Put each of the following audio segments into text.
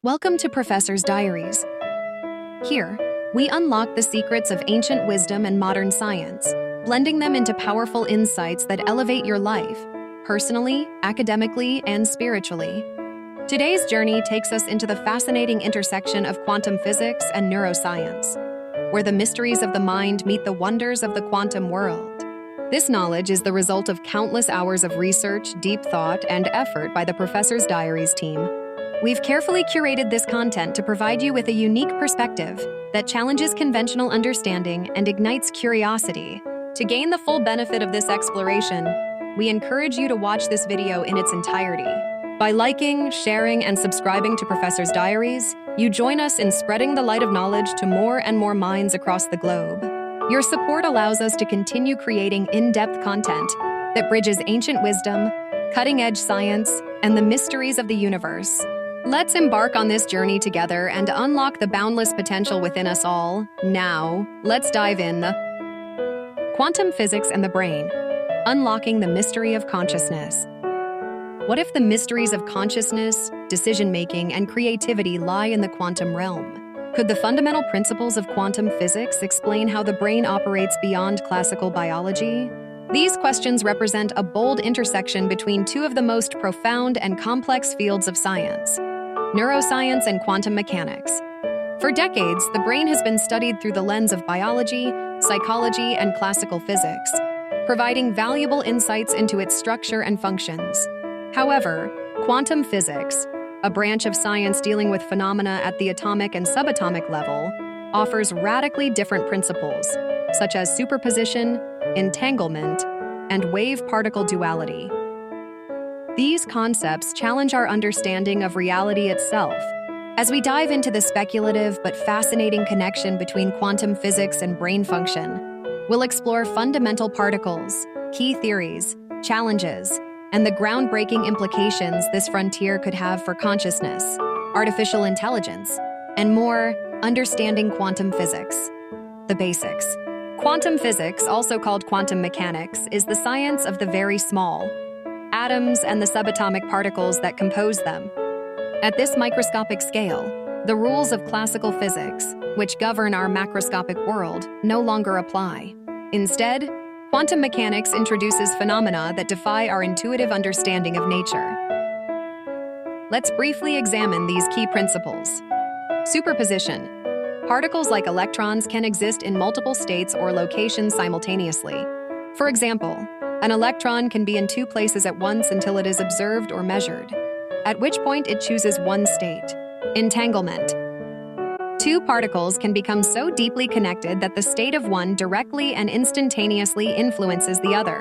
Welcome to Professor's Diaries. Here, we unlock the secrets of ancient wisdom and modern science, blending them into powerful insights that elevate your life, personally, academically, and spiritually. Today's journey takes us into the fascinating intersection of quantum physics and neuroscience, where the mysteries of the mind meet the wonders of the quantum world. This knowledge is the result of countless hours of research, deep thought, and effort by the Professor's Diaries team. We've carefully curated this content to provide you with a unique perspective that challenges conventional understanding and ignites curiosity. To gain the full benefit of this exploration, we encourage you to watch this video in its entirety. By liking, sharing, and subscribing to Professor's Diaries, you join us in spreading the light of knowledge to more and more minds across the globe. Your support allows us to continue creating in-depth content that bridges ancient wisdom, cutting-edge science, and the mysteries of the universe. Let's embark on this journey together and unlock the boundless potential within us all. Now, let's dive in. Quantum physics and the brain, unlocking the mystery of consciousness. What if the mysteries of consciousness, decision-making, and creativity lie in the quantum realm? Could the fundamental principles of quantum physics explain how the brain operates beyond classical biology? These questions represent a bold intersection between two of the most profound and complex fields of science: neuroscience and quantum mechanics. For decades, the brain has been studied through the lens of biology, psychology, and classical physics, providing valuable insights into its structure and functions. However, quantum physics, a branch of science dealing with phenomena at the atomic and subatomic level, offers radically different principles, such as superposition, entanglement, and wave-particle duality. These concepts challenge our understanding of reality itself. As we dive into the speculative but fascinating connection between quantum physics and brain function, we'll explore fundamental particles, key theories, challenges, and the groundbreaking implications this frontier could have for consciousness, artificial intelligence, and more. Understanding quantum physics. The basics. Quantum physics, also called quantum mechanics, is the science of the very small, atoms and the subatomic particles that compose them. At this microscopic scale, the rules of classical physics, which govern our macroscopic world, no longer apply. Instead, quantum mechanics introduces phenomena that defy our intuitive understanding of nature. Let's briefly examine these key principles. Superposition. Particles like electrons can exist in multiple states or locations simultaneously. For example, an electron can be in two places at once until it is observed or measured, at which point it chooses one state. Entanglement. Two particles can become so deeply connected that the state of one directly and instantaneously influences the other,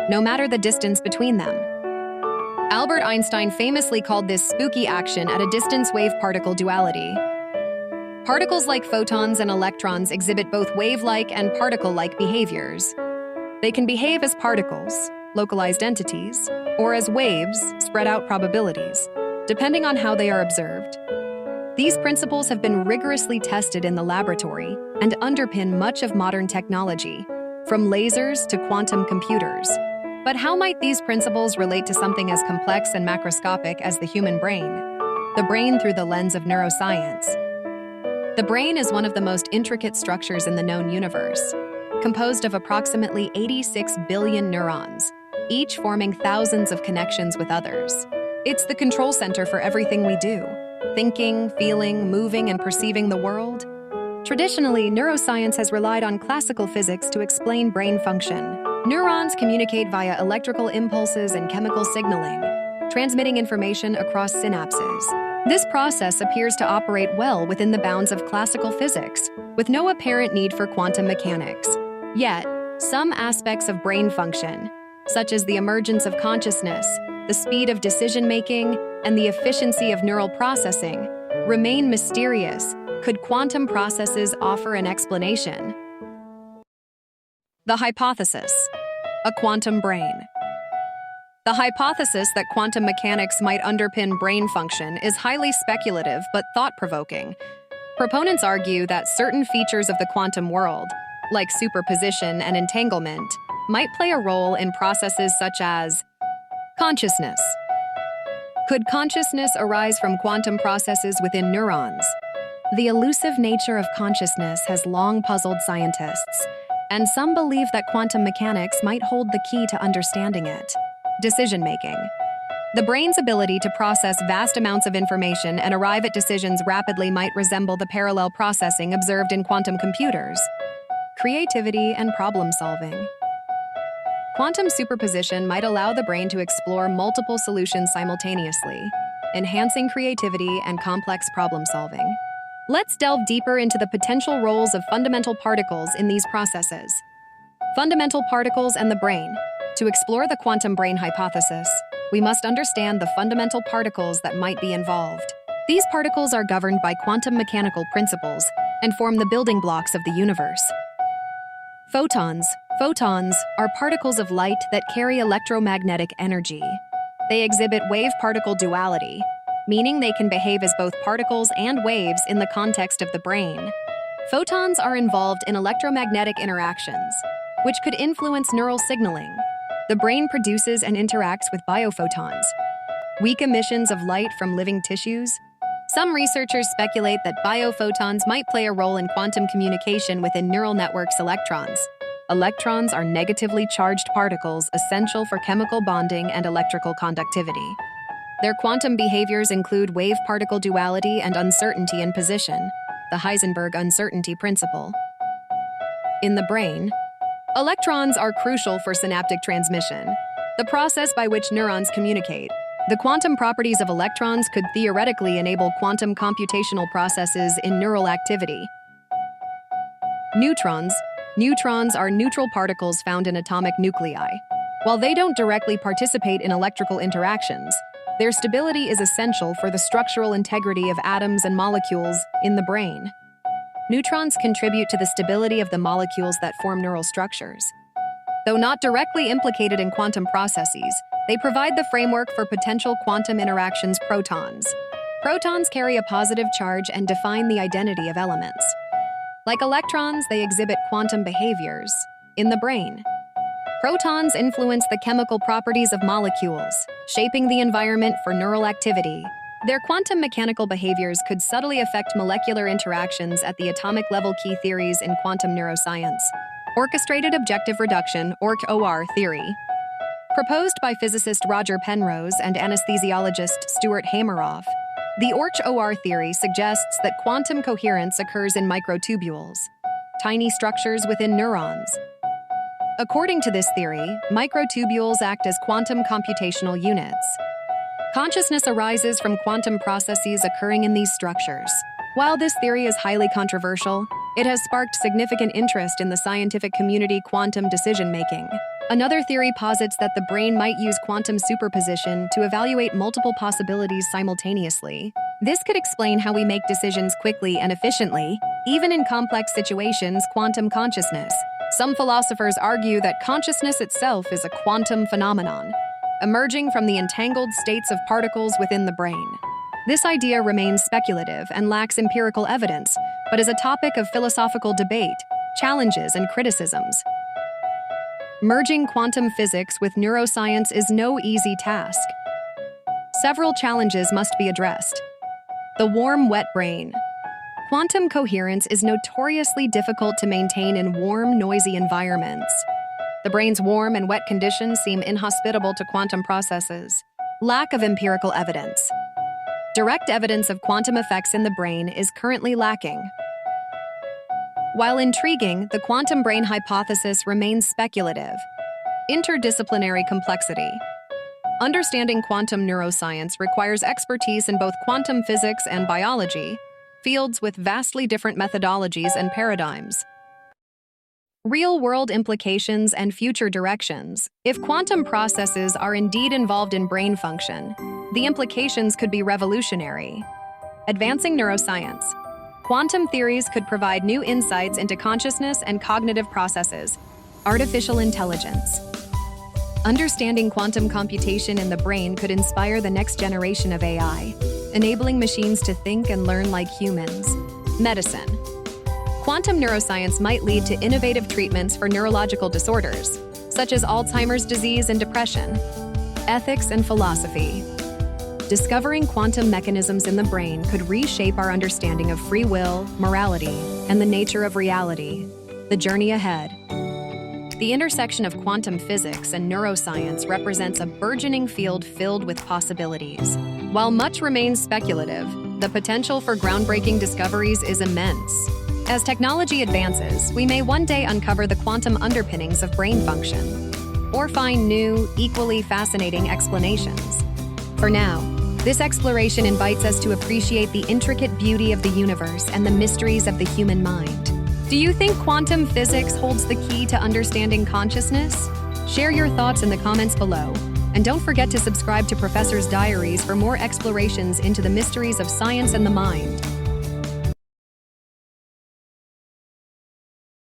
no matter the distance between them. Albert Einstein famously called this spooky action at a distance wave-particle duality. Particles like photons and electrons exhibit both wave-like and particle-like behaviors. They can behave as particles, localized entities, or as waves, spread-out probabilities, depending on how they are observed. These principles have been rigorously tested in the laboratory and underpin much of modern technology, from lasers to quantum computers. But how might these principles relate to something as complex and macroscopic as the human brain? The brain through the lens of neuroscience. The brain is one of the most intricate structures in the known universe, composed of approximately 86 billion neurons, each forming thousands of connections with others. It's the control center for everything we do: thinking, feeling, moving, and perceiving the world. Traditionally, neuroscience has relied on classical physics to explain brain function. Neurons communicate via electrical impulses and chemical signaling, transmitting information across synapses. This process appears to operate well within the bounds of classical physics, with no apparent need for quantum mechanics. Yet, some aspects of brain function, such as the emergence of consciousness, the speed of decision-making, and the efficiency of neural processing, remain mysterious. Could quantum processes offer an explanation? The hypothesis: a quantum brain. The hypothesis that quantum mechanics might underpin brain function is highly speculative but thought-provoking. Proponents argue that certain features of the quantum world, like superposition and entanglement, might play a role in processes such as consciousness, Could consciousness arise from quantum processes within neurons? The elusive nature of consciousness has long puzzled scientists, and some believe that quantum mechanics might hold the key to understanding it. Decision-making. The brain's ability to process vast amounts of information and arrive at decisions rapidly might resemble the parallel processing observed in quantum computers. Creativity and problem-solving. Quantum superposition might allow the brain to explore multiple solutions simultaneously, enhancing creativity and complex problem-solving. Let's delve deeper into the potential roles of fundamental particles in these processes. Fundamental particles and the brain. To explore the quantum brain hypothesis, we must understand the fundamental particles that might be involved. These particles are governed by quantum mechanical principles and form the building blocks of the universe. Photons. Photons are particles of light that carry electromagnetic energy. They exhibit wave-particle duality, meaning they can behave as both particles and waves in the context of the brain. Photons are involved in electromagnetic interactions, which could influence neural signaling. The brain produces and interacts with biophotons, weak emissions of light from living tissues. Some researchers speculate that biophotons might play a role in quantum communication within neural networks' electrons. Electrons are negatively charged particles essential for chemical bonding and electrical conductivity. Their quantum behaviors include wave-particle duality and uncertainty in position, the Heisenberg uncertainty principle. In the brain, electrons are crucial for synaptic transmission, the process by which neurons communicate. The quantum properties of electrons could theoretically enable quantum computational processes in neural activity. Neutrons. Neutrons are neutral particles found in atomic nuclei. While they don't directly participate in electrical interactions, their stability is essential for the structural integrity of atoms and molecules in the brain. Neutrons contribute to the stability of the molecules that form neural structures. Though not directly implicated in quantum processes, they provide the framework for potential quantum interactions. Protons. Protons carry a positive charge and define the identity of elements. Like electrons, they exhibit quantum behaviors in the brain. Protons influence the chemical properties of molecules, shaping the environment for neural activity. Their quantum mechanical behaviors could subtly affect molecular interactions at the atomic level. Key theories in quantum neuroscience. Orchestrated objective reduction, OR theory. Proposed by physicist Roger Penrose and anesthesiologist Stuart Hameroff, the OR theory suggests that quantum coherence occurs in microtubules, tiny structures within neurons. According to this theory, microtubules act as quantum computational units. Consciousness arises from quantum processes occurring in these structures. While this theory is highly controversial, it has sparked significant interest in the scientific community. Quantum decision-making. Another theory posits that the brain might use quantum superposition to evaluate multiple possibilities simultaneously. This could explain how we make decisions quickly and efficiently, even in complex situations. Quantum consciousness. Some philosophers argue that consciousness itself is a quantum phenomenon, emerging from the entangled states of particles within the brain. This idea remains speculative and lacks empirical evidence, but is a topic of philosophical debate, challenges, and criticisms. Merging quantum physics with neuroscience is no easy task. Several challenges must be addressed. The warm-wet brain. Quantum coherence is notoriously difficult to maintain in warm, noisy environments. The brain's warm and wet conditions seem inhospitable to quantum processes. Lack of empirical evidence. Direct evidence of quantum effects in the brain is currently lacking. While intriguing, the quantum brain hypothesis remains speculative. Interdisciplinary complexity. Understanding quantum neuroscience requires expertise in both quantum physics and biology, fields with vastly different methodologies and paradigms. Real-world implications and future directions. If quantum processes are indeed involved in brain function, the implications could be revolutionary. Advancing neuroscience. Quantum theories could provide new insights into consciousness and cognitive processes. Artificial intelligence. Understanding quantum computation in the brain could inspire the next generation of AI, enabling machines to think and learn like humans. Medicine. Quantum neuroscience might lead to innovative treatments for neurological disorders, such as Alzheimer's disease and depression. Ethics and philosophy. discovering quantum mechanisms in the brain could reshape our understanding of free will, morality, and the nature of reality. The journey ahead. The intersection of quantum physics and neuroscience represents a burgeoning field filled with possibilities. While much remains speculative, the potential for groundbreaking discoveries is immense. As technology advances, we may one day uncover the quantum underpinnings of brain function, or find new, equally fascinating explanations. For now, this exploration invites us to appreciate the intricate beauty of the universe and the mysteries of the human mind. Do you think quantum physics holds the key to understanding consciousness? Share your thoughts in the comments below, and don't forget to subscribe to Professor's Diaries for more explorations into the mysteries of science and the mind.